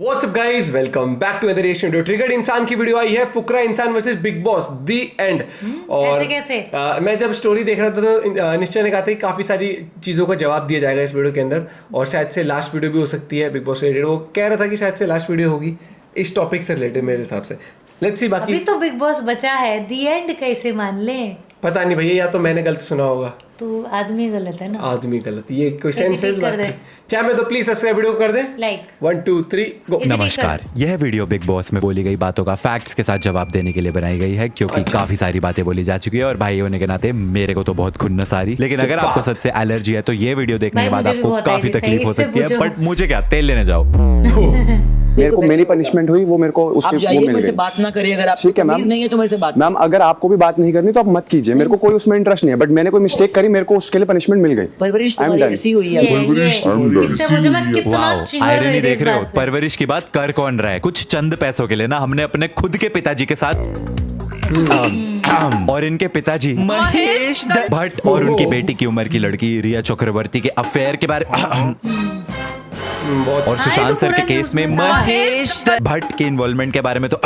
WhatsApp guys, welcome back to other reaction video. Triggered Insaan की video आई है, Fukra Insaan versus Bigg Boss the end. और कैसे? मैं जब स्टोरी देख रहा था तो निश्चय ने कहा था कि काफी सारी चीजों का जवाब दिया जाएगा इस वीडियो के अंदर, और शायद से लास्ट वीडियो भी हो सकती है बिग बॉस से रिलेटेड। वो कह रहा था कि शायद से लास्ट वीडियो होगी इस टॉपिक से रिलेटेड मेरे हिसाब से। Let's see. बाकी अभी तो बिग बॉस बचा है, दी एंड कैसे मान लें? पता नहीं भैया, या तो मैंने गलत सुना होगा। तो आदमी गलत है ना? आदमी गलत, ये कोई सेंस है इस बात कर दे। की? चाहे मैं तो प्लीज सब्सक्राइब वीडियो कर दे, लाइक 1 2 3 गो। नमस्कार, यह वीडियो बिग बॉस में बोली गई बातों का फैक्ट्स के साथ जवाब देने के लिए बनाई गई है, क्योंकि काफी सारी बातें बोली जा चुकी है और भाई होने के नाते मेरे को तो बहुत खुन्नस आ रही। लेकिन अगर आपको सच से एलर्जी है तो ये वीडियो देखने के बाद आपको काफी तकलीफ हो सकती है, बट मुझे क्या, तेल लेने जाओ। मेरे को मेरी पनिशमेंट हुई, वो मेरे को उसके वो मिल गई। बात ना करिए, अगर आप ठीक है मैम, नहीं है तो मेरे से बात। मैम अगर आपको भी बात नहीं करनी तो आप मत कीजिए, मेरे को कोई उसमें इंटरेस्ट नहीं है। बट मैंने कोई मिस्टेक करी, मेरे को उसके लिए पनिशमेंट मिल गई। परवरिश तुम्हारी ऐसी हुई है। आयरनी देख रहे हो? परवरिश की बात कर कौन रहा है? कुछ चंद पैसों के लिए ना हमने अपने खुद के पिताजी के साथ और इनके पिताजी महेश भट्ट और उनकी बेटी की उम्र की लड़की रिया चक्रवर्ती के अफेयर के बारे और सुशांत सर के केस में महेश भट्ट के इन्वॉल्वमेंट के बारे में तो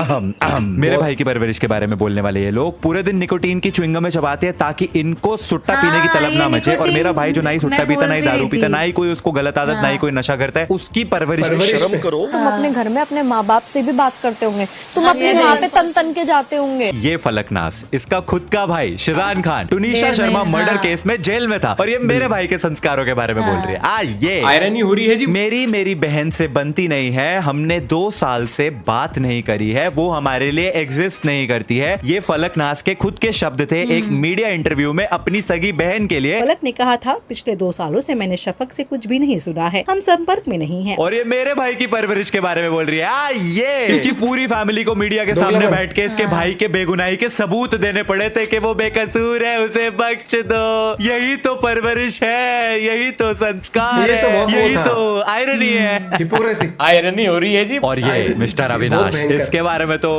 मेरे भाई की परवरिश के बारे में बोलने वाले ये लोग पूरे दिन निकोटीन की च्युइंगम में चबाते हैं ताकि इनको सुट्टा पीने की तलब ना मचे। और मेरा भाई जो ना ही सुट्टा पीता, ना ही दारू पीता, ना ही कोई उसको गलत आदत, ना ही कोई नशा करता है, उसकी परवरिश। शर्म करो। तुम अपने घर में अपने माँ बाप से भी बात करते होंगे, तुम अपने वहाँ पे तन तन के जाते होंगे। ये फलकनास इसका खुद का भाई शिजान खान टुनीशा शर्मा मर्डर केस में जेल में था और ये मेरे भाई के संस्कारों के बारे में बोल रही है। ये आयरनी हो रही है जी। मेरी बहन से बनती नहीं है, हमने 2 साल से बात नहीं करी है, वो हमारे लिए एग्जिस्ट नहीं करती है। ये फलकनास के खुद के शब्द थे एक मीडिया इंटरव्यू में अपनी सगी बहन के लिए। फलक ने कहा था, पिछले 2 सालों से मैंने शफक से कुछ भी नहीं सुना है, हम संपर्क में नहीं हैं। और ये मेरे भाई की परवरिश के बारे में बोल रही है। ये इसकी पूरी फैमिली को मीडिया के सामने बैठ के इसके भाई के बेगुनाही के सबूत देने पड़े थे कि वो बेकसूर है, उसे बख्श दो। यही तो परवरिश है, यही तो संस्कार है, यही तो आयरनी है। आयरनी हो रही है जी। और ये मिस्टर अविनाश, इसके बारे में तो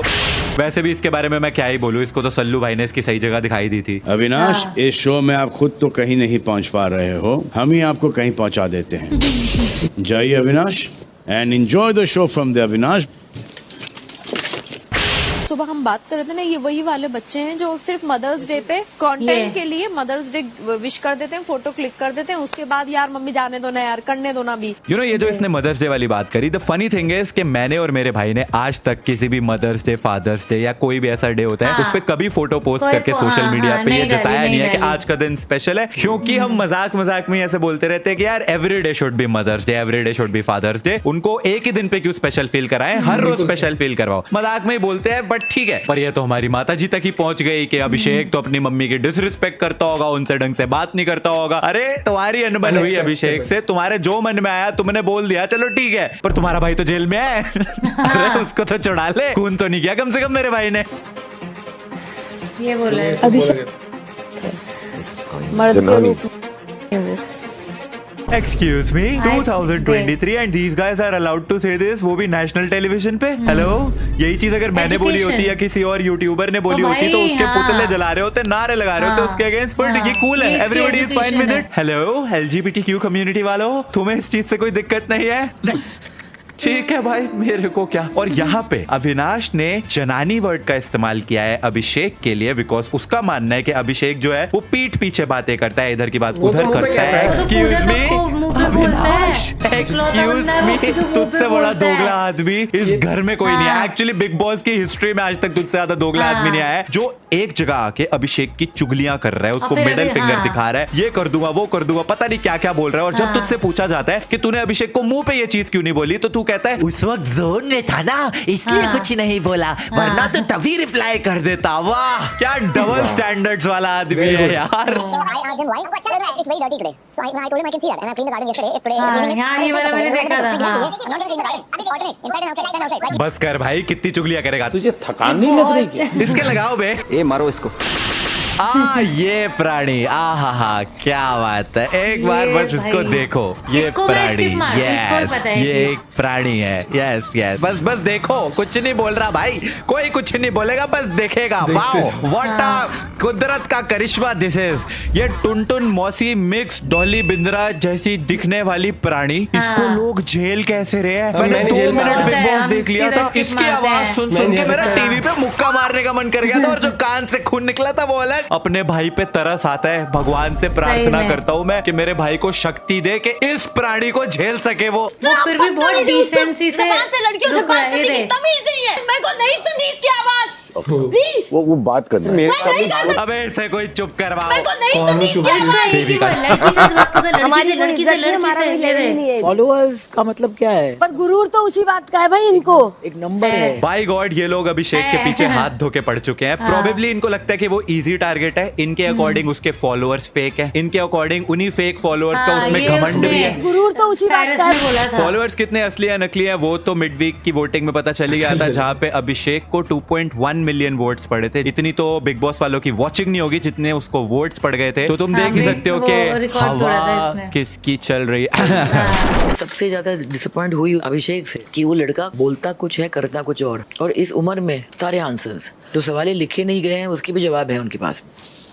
वैसे भी इसके बारे में मैं क्या ही बोलूं, इसको तो सल्लू भाई ने इसकी सही जगह दिखाई दी थी। अविनाश, इस शो में आप खुद तो कहीं नहीं पहुंच पा रहे हो, हम ही आपको कहीं पहुंचा देते हैं। जाइए Avinash and enjoy the show from the Avinash. सुबह हम बात कर रहे थे ना, ये वही वाले बच्चे हैं जो सिर्फ मदर्स डे पे कंटेंट के लिए मदर्स डे विश कर देते हैं, फोटो क्लिक कर देते हैं, उसके बाद यार मम्मी जाने दो ना यार, करने दो ना भी। ये जो इसने मदर्स डे वाली बात करी, द फनी थिंग इज कि मैंने और मेरे भाई ने आज तक किसी भी मदर्स डे, फादर्स डे या कोई भी ऐसा डे होता है उस पर कभी फोटो पोस्ट करके सोशल मीडिया पे ये जताया नहीं है कि आज का दिन स्पेशल है, क्योंकि हम मजाक मजाक में ऐसे बोलते रहते हैं कि यार every day should be mother's day, every day should be father's day. उनको एक ही दिन पे क्यों स्पेशल फील कराएं, हर रोज स्पेशल फील करवाओ। मजाक में ही बोलते हैं, बट ठीक है। पर ये तो हमारी माता जी तक ही पहुंच गई कि अभिषेक तो अपनी मम्मी की डिसरिस्पेक्ट करता होगा, उनसे ढंग से बात नहीं करता होगा। अरे तुम्हारी अनबन हुई अभिषेक से, तुम्हारे जो मन में आया तुमने बोल दिया, चलो ठीक है, पर तुम्हारा भाई तो जेल में है। अरे उसको तो छुड़ा ले, खून तो नहीं किया कम से कम मेरे भाई ने। ये बोला है अभिषेक मर्द के रूप में Excuse me, 2023 and these guys are allowed to say this, वो भी नेशनल टेलीविजन पे। हेलो, यही चीज अगर मैंने बोली होती या किसी और यूट्यूबर ने बोली होती तो उसके पुतले जला रहे होते, नारे लगा रहे होते उसके अगेंस्ट, बट ये कूल है, everybody is fine with it. Hello LGBTQ community वालों, तुम्हें इस चीज से कोई दिक्कत नहीं है? ठीक है भाई, मेरे को क्या। और यहाँ पे अविनाश ने जनानी वर्ड का इस्तेमाल किया है अभिषेक के लिए, बिकॉज उसका मानना है कि अभिषेक जो है वो पीठ पीछे बातें करता है, इधर की बात उधर करता है। Excuse me Avinash, excuse me, तुझसे बड़ा दोगला आदमी इस घर में कोई नहीं है। एक्चुअली बिग बॉस की हिस्ट्री में आज तक तुझसे ज्यादा दोगला आदमी नहीं आया है जो एक जगह आके अभिषेक की चुगलियां कर रहा है, उसको मिडिल फिंगर दिखा रहा है, ये कर दूंगा वो कर दूंगा, पता नहीं क्या क्या बोल रहा है। और जब तुझसे पूछा जाता है कि तूने अभिषेक को मुंह पे ये चीज क्यों नहीं बोली, तो तू कहता है उस वक्त जोन में था ना, इसलिए कुछ नहीं बोला, वरना तो तभी रिप्लाई कर देता। वाह, क्या डबल स्टैंडर्ड्स वाला आदमी है यार। बस कर भाई, कितनी चुगलियां करेगा, तुझे थकान नहीं लग रही? इसके लगाओ बे। ए मारो इसको। ये प्राणी, हा क्या बात है, एक बार ये बस इसको भाई। देखो, ये इसको मैं प्राणी, skip मारती हूँ, इसको भी यस पता है ये कि- एक प्राणी है, यस बस देखो, कुछ नहीं बोल रहा भाई, कोई कुछ नहीं बोलेगा, बस देखेगा। वाओ व्हाट अ कुदरत का करिश्मा दिस इज। ये टुनटुन मौसी मिक्स डॉली बिंद्रा जैसी दिखने वाली प्राणी, इसको लोग झेल कैसे रहे हैं? मैंने मैंने 2 जेल मिनट मारा बिग है, बॉस हम देख लिया सीधा था, skip इसकी मारते आवाज हैं। सुन मैंने के मेरा ऐसा टीवी पे मुक्का मारने का मन कर गया था, और जो कान से खून निकला था वो अलग। अपने भाई पे तरस आता है, भगवान से प्रार्थना में। करता हूँ मैं कि मेरे भाई को शक्ति दे कि इस प्राणी को झेल सके वो। वो फिर भी बहुत डिसेंसी से जबान पे लड़कियों से रुक बात रहे करने की थे। तमीज नहीं है। मेरे को नहीं सुननी इसकी आवाज, प्लीज। वो बात करना मेरे मैं नहीं कर सकती, अबे इसे कोई चुप करवाओ। मेरे को नहीं कौन सुननी चुप इसकी है? आवाज। एक ही बार लड़की से बात करता, लड़की हमारी से कोई लड़की इज्जत से नहीं, लड़की हमारा से कोई ले लेवल ही दे। नहीं है। फॉलोअर्स का मतलब क्या है? पर गुरूर तो उसी बात का है भाई इनको। एक नंबर है। बाय गॉड ये लोग अभिषेक के पीछे हाथ धो के पड़ चुके हैं। प्रोबेबली इनको लगता है कि वो इजी टारगेट है, इनके अकॉर्डिंग उसके फॉलोअर्स फेक है, इनके अकॉर्डिंग उन्हीं फेक फॉलोअर्स का उसमें घमंड भी है। गुरूर तो उसी बात का है। बोला था फॉलोअर्स कितने असली है नकली है वो तो मिड वीक की वोटिंग में पता चली गया था, जहां पे अभिषेक को 2.1 मिलियन वोट्स पड़े थे। इतनी तो बिग बॉस वालों की वॉचिंग नहीं होगी जितने उसको वोट्स पड़ गए थे। तो तुम देख ही सकते हो वो कि रिकॉर्ड तोड़ा था हवा इसने। किसकी चल रही है। सबसे ज्यादा डिसअपॉइंट हुई अभिषेक से कि वो लड़का बोलता कुछ है करता कुछ और इस उम्र में सारे आंसर्स जो सवाल लिखे नहीं गए हैं उसके भी जवाब है उनके पास।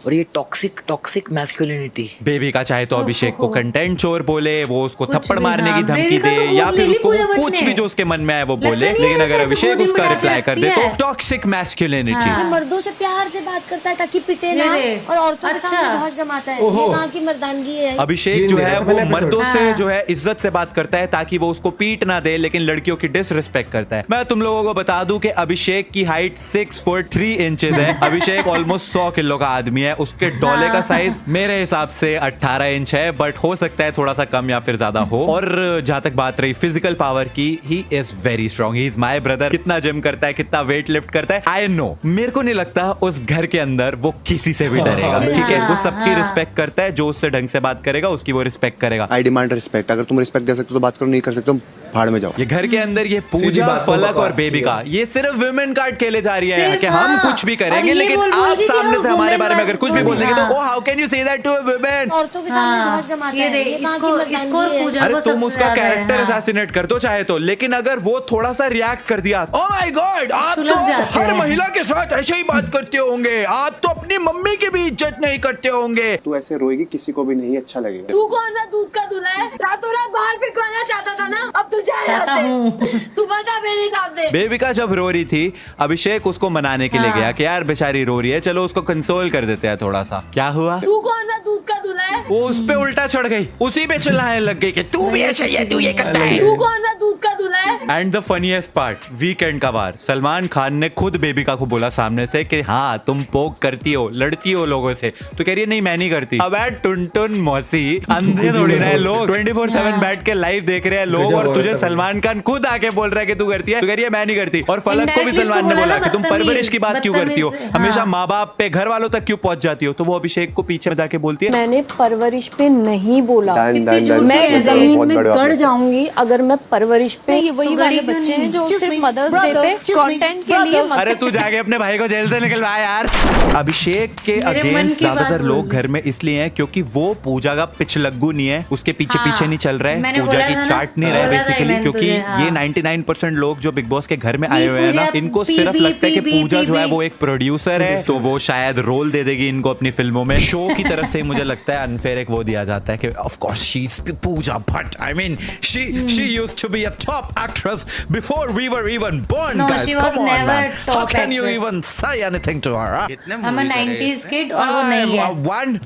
और ये टॉक्सिक मैस्कुलिनिटी। बेबी का चाहे तो अभिषेक को कंटेंट चोर बोले, वो उसको कुछ थप्पड़ भी, मारने हाँ, की धमकी बेबी का दे, तो या खूब फिर ले ली उसको पूजा भट्ट कुछ ने। भी जो उसके मन में आए वो लगता बोले, नहीं लेकिन है अगर ऐसे अभिषेक गोदी में उसका डाल के रिप्लाई कर दे रखती तो है। Toxic masculinity. हाँ। मर्दों से प्यार से बात करता है ताकि पिटे ना, ले ले। और औरतों के अच्छा। सामने धौंस जमाता है। ये कहाँ की मर्दानगी है? अभिषेक ये जो देखा है था वो मैंने मर्दों episode। से हाँ। जो है इज्जत से बात करता है ताकि वो उसको पीट ना दे, लेकिन लड़कियों की डिसरिस्पेक्ट करता है। मैं तुम लोगों को बता दूं कि अभिषेक की हाइट 6 फुट 3 इंचेस है। अभिषेक ऑलमोस्ट 100 किलो का आदमी है। उसके डोले का साइज मेरे हिसाब से 18 इंच है, बट हो सकता है थोड़ा सा कम या फिर ज्यादा हो। और जहां तक बात रही फिजिकल पावर की, he is very strong, he is my brother. कितना जिम करता है, कितना वेट लिफ्ट करता है, आई नो। मेरे को नहीं लगता उस घर के अंदर वो किसी से भी डरेगा, ठीक है? वो सबकी रिस्पेक्ट करता है, जो उससे ढंग से बात करेगा उसकी वो रिस्पेक्ट करेगा। आई डिमांड रिस्पेक्ट। अगर तुम रिस्पेक्ट दे सकते हो तो बात करो, नहीं कर सकते हो भाड़ में जाओ। ये घर के अंदर ये सीधी पूजा, बात तो फलक और बकवास बेबी की का है। ये सिर्फ वुमेन कार्ड खेले जा रही है सिर्फ, कि हम हाँ। कुछ भी और करेंगे, ये लेकिन बोल आप रही थी सामने हम से हमारे women बारे में अगर कुछ भी बोल- बोलेंगे तो हाँ। Oh how can you say that to a women. औरतों के सामने धौंस जमाता ये है। देख, ये कहाँ की इसको मर्दानगी है? पूजा अरे को तुम सबसे उसका ज्यादा है, कैरेक्टर हाँ। असैसिनेट कर दो चाहे तो, लेकिन अगर वो थोड़ा सा रिएक्ट कर दिया, ओ माय गॉड आप सुलझ तो जाते हर हैं। महिला के साथ ऐसे ही बात करते होंगे, आप तो अपनी मम्मी की भी इज्जत नहीं करते होंगे। तू ऐसे रोएगी किसी को भी नहीं अच्छा लगेगा। तू कौन सा दूध का दूल्हा है? रातों रात बाहर फेंकवाना चाहता था ना, अब तू जा यहाँ चाहता हूँ। से। तू बता मेरे सामने। बेबिका जब रो रही थी, अभिषेक उसको मनाने के लिए हाँ। गया कि यार बेचारी रो रही है, चलो उसको कंसोल कर देते हैं थोड़ा सा। क्या हुआ? तू कौन सा दूध का दूल्हा है? वो उस पे उल्टा चढ़ गई, उसी पे चिल्लाने लग गई कि तू भी ऐसे ही है, तू ये करता है। तू कौन सा दूध का दूल्हा है? And the funniest part, weekend का बार सलमान खान ने खुद बेबिका को बोला सामने से कि हाँ तुम पोक करती हो, लड़ती हो लोगों से, तो कह रही है नहीं मैं नहीं करती। अब यार टुनटुन मौसी अंधे थोड़ी रहे लोग, 24/7 बैठ के लाइव देख रहे हैं लोग, और तुझे सलमान खान खुद आके बोल रहा है कि तू करती है, तो कह रही है मैं नहीं करती। और फलक को भी Indirectly सलमान ने इसको बोला बोला कि तुम ना, परवरिश की बात क्यों करती हो, बदतमीज, हमेशा हाँ। माँ बाप पे घर वालों तक क्यों पहुंच जाती हो, तो वो अभिषेक को पीछे में जाके बोलती है मैंने परवरिश पे नहीं बोला। झूठी मैं है, जमीन बहुत में बड़े गड़ आपने। जाऊंगी अगर मैं परवरिश पे। ये वही तो वाले गड़ी क्यों बच्चे हैं नहीं? जो सिर्फ मदर्स डे पे कंटेंट के लिए अरे तू जाके अपने भाई को जेल से निकलवा यार। अभिषेक के मेरे मन अगेंस्ट की बात ज्यादातर बोल लोग रही। घर में इसलिए हैं क्योंकि वो पूजा का पिछलग्गू नहीं है, उसके पीछे हाँ, पीछे नहीं चल रहा है, मैंने पूजा बोला की था ना, चाट नहीं रहा है बोला था बेसिकली, मैंने क्योंकि तुझे, हाँ। ये 99% लोग जो बिग बॉस के घर में आए हुए हैं ना, पूजा इनको पी- सिर्फ पी- लगता है कि पी- पूजा पी- जो है पी- वो एक प्रोड्यूसर है, तो वो शायद रोल दे देगी इनको अपनी फिल्मों में। शो की तरफ से मुझे लगता है अनफेयर एक वो दिया जाता है कि of course she is Pooja Bhatt, I mean she used to be a top actress before we were even born, No, guys she was come on never man, how top can you actress. Even say anything to her? हम 90s kid और वो नहीं है। One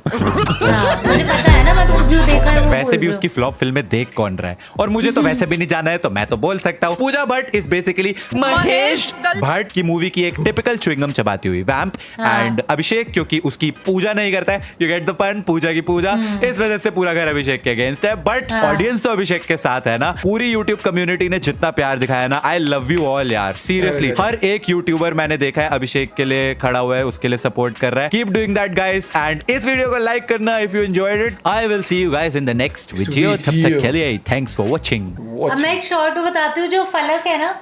हाँ, मुझे पता है ना, मैं तो जो देखा है वो वैसे बोल भी रही उसकी फ्लॉप फिल्में देख कौन रहा है, और मुझे तो वैसे भी नहीं जाना है, तो मैं तो बोल सकता हूँ पूजा भट्ट इज बेसिकली महेश भट्ट की मूवी की एक टिपिकल च्युइंगम चबाती हुई वैम्प। एंड अभिषेक क्योंकि उसकी पूजा नहीं करता है, यू गेट द पन, पूजा की पूजा, इस वजह से पूरा घर अभिषेक के अगेंस्ट है, बट ऑडियंस तो अभिषेक के साथ है ना। पूरी यूट्यूब कम्युनिटी ने जितना प्यार दिखाया ना, आई लव यू ऑल यार, सीरियसली। हर एक यूट्यूबर मैंने देखा है अभिषेक के लिए खड़ा हुआ है, उसके लिए सपोर्ट कर रहा है। Keep doing that guys, and इस वीडियो को लाइक करना if you enjoyed it. I will see you guys in the next video, तब तक के लिए थैंक्स फॉर वॉचिंग। अब मैं एक शॉर्ट बताती हूँ। जो फलक है ना,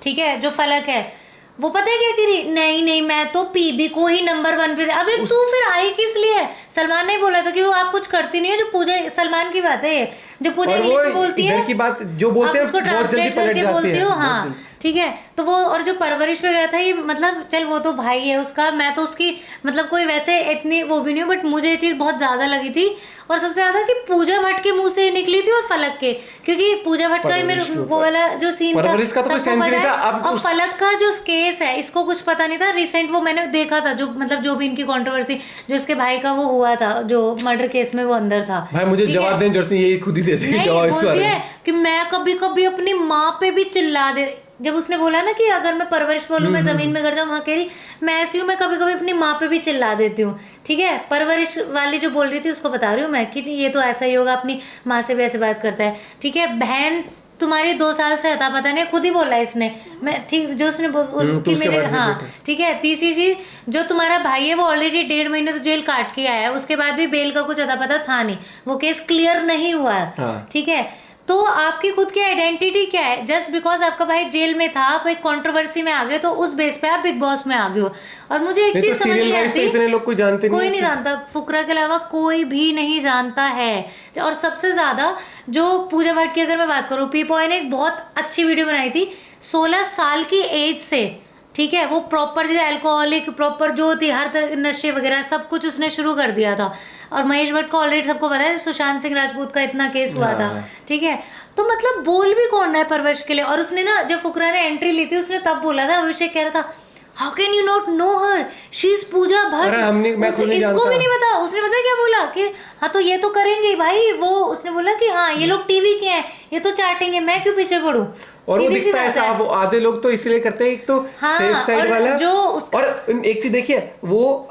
ठीक है, जो फलक है वो पता है क्या कह रही, नहीं नहीं मैं तो पीबी को ही नंबर 1 पे। अबे तू फिर आई किस लिए? सलमान ने बोला था कि वो आप कुछ करती नहीं है, जो पूजा, सलमान की बात है ये, जो पूजा और वो इंग्लिश में बोलती है इधर की बात जो बोलते हैं आप उसको बहुत जल्दी ट्रांसलेट पलट करके जाती बोलती है, हो। बहुत हाँ जल्दी। ठीक है, तो वो और जो परवरिश पे गया था ये, मतलब चल वो तो भाई है उसका, मैं तो उसकी मतलब कोई वैसे इतनी वो भी नहीं हूँ, बट मुझे ये चीज़ बहुत ज़्यादा लगी थी। और सबसे ज़्यादा कि पूजा भट्ट के मुंह से निकली थी और फलक के, क्योंकि पूजा भट्ट का ही मेरे वो वाला जो सीन था, परवरिश का तो कोई सबको सेंस पता नहीं था। है। अब और उस- फलक का जो केस है इसको कुछ पता नहीं था। रिसेंट वो मैंने देखा था, जो मतलब जो भी इनकी कंट्रोवर्सी, जो इसके भाई का वो हुआ था, जो मर्डर केस में वो अंदर था। भाई मुझे ठीक जवाब है? देने की जरूरत नहीं, यही खुद ही देती है नहीं, जवाब इस बोलती बारे है में। कि मैं कभी कभी अपनी माँ पे भी चिल्ला दे, जब उसने बोला ना कि अगर मैं परवरिश बोलूँ मैं जमीन में गिर जाऊँ, वहाँ कह रही मैं ऐसी हूँ, मैं कभी कभी अपनी माँ पे भी चिल्ला देती हूँ। ठीक है, परवरिश वाली जो बोल रही थी उसको बता रही हूँ मैं कि ये तो ऐसा ही होगा, अपनी माँ से भी ऐसे बात करता है। ठीक है, बहन तुम्हारी 2 साल से अता पता नहीं, खुद ही बोला है इसने, मैं ठीक जो उसने कि उसके मेरे बाद से हाँ बेटे। ठीक है। तीसरी चीज, जो तुम्हारा भाई है वो ऑलरेडी 1.5 महीने तो जेल काट के आया है, उसके बाद भी बेल का कुछ अता पता था नहीं, वो केस क्लियर नहीं हुआ है। हाँ। ठीक है, तो आपकी खुद की आइडेंटिटी क्या है? जस्ट बिकॉज आपका भाई जेल में था, आप एक कंट्रोवर्सी में आ गए, तो उस बेस पे आप बिग बॉस में आ गए हो। और मुझे एक नहीं तो चीज समझ सीरियल नहीं वाइज तो आती, इतने लोग कोई जानते नहीं कोई है नहीं कि- जानता, फुकरा के अलावा कोई भी नहीं जानता है। और सबसे ज्यादा जो पूजा भट्ट की अगर मैं बात करूँ, पीपॉय ने एक बहुत अच्छी वीडियो बनाई थी 16 साल की एज से। ठीक है, वो प्रॉपर जैसे अल्कोहलिक प्रॉपर जो थी, हर तरह के नशे वगैरह सब कुछ उसने शुरू कर दिया था। और महेश भट्ट को ऑलरेडी सबको पता है, सुशांत सिंह राजपूत का इतना केस हुआ था। ठीक है, तो मतलब बोल भी कौन रहा है परवरिश के लिए? और उसने ना जब फुकरा ने एंट्री ली थी, उसने तब बोला था, अभिषेक कह रहा था how can you not know her, she is Pooja Bhatt. अरे मैं खुद नहीं इसको जानता। भी नहीं पता। उसने पता क्या बोला कि हाँ तो ये तो करेंगे ही भाई, वो उसने बोला कि हाँ ये लोग टीवी के हैं, ये तो चाटेंगे, मैं क्यों पीछे पड़ूं। और वो सीधी सी दिखता है बात है। साफ, आधे लोग तो इसलिए करते हैं, एक तो हाँ, सेफ और साइड वाला जो उसका- और एक चीज देखिए वो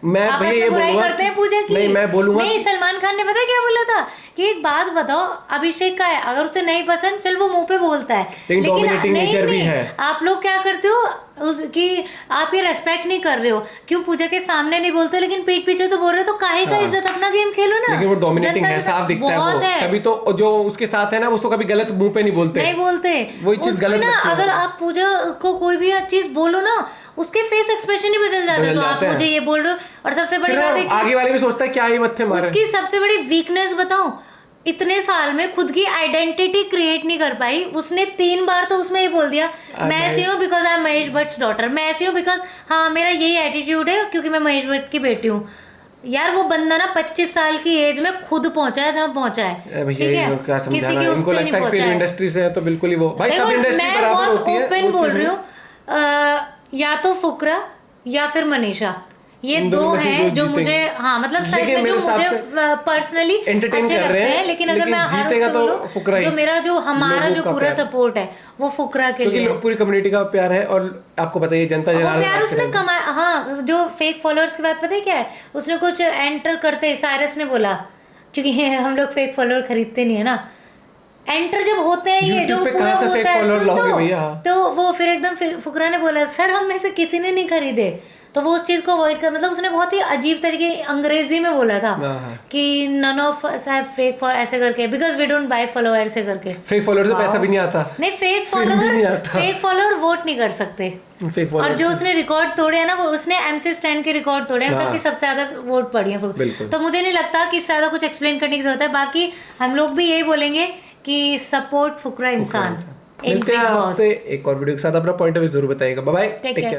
मैं आपस भैया में ये बुराई बोलूंगा करते हैं पूजा की। नहीं मैं बोलूंगा नहीं, सलमान खान ने पता है क्या बोला था कि एक बात बताओ, अभिषेक का है, अगर उसे नहीं पसंद चल वो मुंह पे बोलता है, लेकिन dominating नहीं, nature भी नहीं, है। आप लोग क्या करते हो उसकी, आप ये रेस्पेक्ट नहीं कर रहे हो, क्यों पूजा के सामने नहीं बोलते लेकिन पीठ पीछे तो बोल रहे हो, तो काहे का इज्जत, अपना गेम खेलो ना। लेकिन वो डोमिनेटिंग जनता है, के साथ साफ दिखता है बहुत वो, तभी तो जो उसके साथ है ना उसको कभी गलत मुंह पे नहीं बोलते, नहीं बोलते वही चीज उसको गलत ना। लगती है अगर मुझे। आप पूजा को कोई भी चीज बोलो ना, उसके फेस एक्सप्रेशन ही बदल जाते हैं, बदल तो आप जाते हैं। मुझे ये बोल रहे हो। और सबसे बड़ी फिर बात ना एक आगे वाले भी सोचता है क्या ये मत्थे मारे। उसकी सबसे बड़ी वीकनेस बताऊं, इतने साल में खुद की आइडेंटिटी क्रिएट नहीं कर पाई उसने। 3 बार तो उसमें ये बोल दिया मैं ऐसी हूँ because I am Mahesh Bhatt daughter, मैं ऐसी हूँ बिकॉज हाँ मेरा यही एटीट्यूड है क्योंकि मैं महेश भट्ट की बेटी हूँ। यार वो बंदा ना 25 साल की एज में खुद पहुंचा है जहाँ पहुंचा है। ठीक है, क्या किसी समझाना के है? इनको उससे नहीं लगता है कि फिल्म पहुंचा है। इंडस्ट्री से है तो बिल्कुल ही वो भाई सब देखो, इंडस्ट्री मैं बराबर बहुत होती है, ओपन वो बोल चीज़ रही नहीं। हूँ, या तो फुकरा या फिर मनीषा, ये इन दो दोनों में से हैं जो जीतेंगे। मुझे हाँ मतलब सच लेकिन में जो मेरे हिसाब मुझे से पर्सनली entertain अच्छे कर लगते रहे हैं, हैं। लेकिन अगर लेकिन मैं आराम जीतेगा से तो बोलूं, फुकरा ही। जो मेरा जो हमारा लोगों जो का पूरा प्यार। सपोर्ट है वो फुकरा के क्योंकि लिए है। पूरी कम्युनिटी का प्यार है और आपको पता ही है जनता वो जनार्दन प्यार आज के उसने टाइम पे। कमाया। हाँ, जो फेक फॉलोअर्स की बात पता है क्या है, उसने कुछ एंटर करते साइरस ने बोला, क्योंकि हम लोग फेक फॉलोअर खरीदते नहीं है ना, एंटर जब होते हैं ये जो YouTube पे पूरा कहाँ से होता fake है follower सुन लाओगे भैया? तो वो फिर एकदम फुकरा ने बोला सर हम में से किसी ने नहीं खरीदे, तो वो उस चीज को अवॉइड कर, मतलब उसने बहुत ही अजीब तरीके अंग्रेजी में बोला था कि none of us have fake for ऐसे करके, because we don't buy follower ऐसे करके। फेक फॉलोअर से पैसा भी नहीं आता, नहीं, फेक फिर भी नहीं फॉलोअर आता। फेक फॉलोअर वोट नहीं कर सकते। फेक और फॉलोअर जो उसने रिकॉर्ड तोड़े हैं ना, वो उसने MC स्टैंड के रिकॉर्ड तोड़े हैं, हाँ। कि सबसे ज्यादा वोट पड़ी है। बिल्कुल। तो मुझे नहीं लगता कि इससे ज्यादा कुछ एक्सप्लेन करने की जरूरत है। बाकी हम लोग भी यही बोलेंगे कि सपोर्ट फुकरा इंसान। मिलते हैं आपसे एक और वीडियो के साथ, अपना पॉइंट ऑफ व्यू जरूर बताइएगा। Bye bye, Take take care. Care.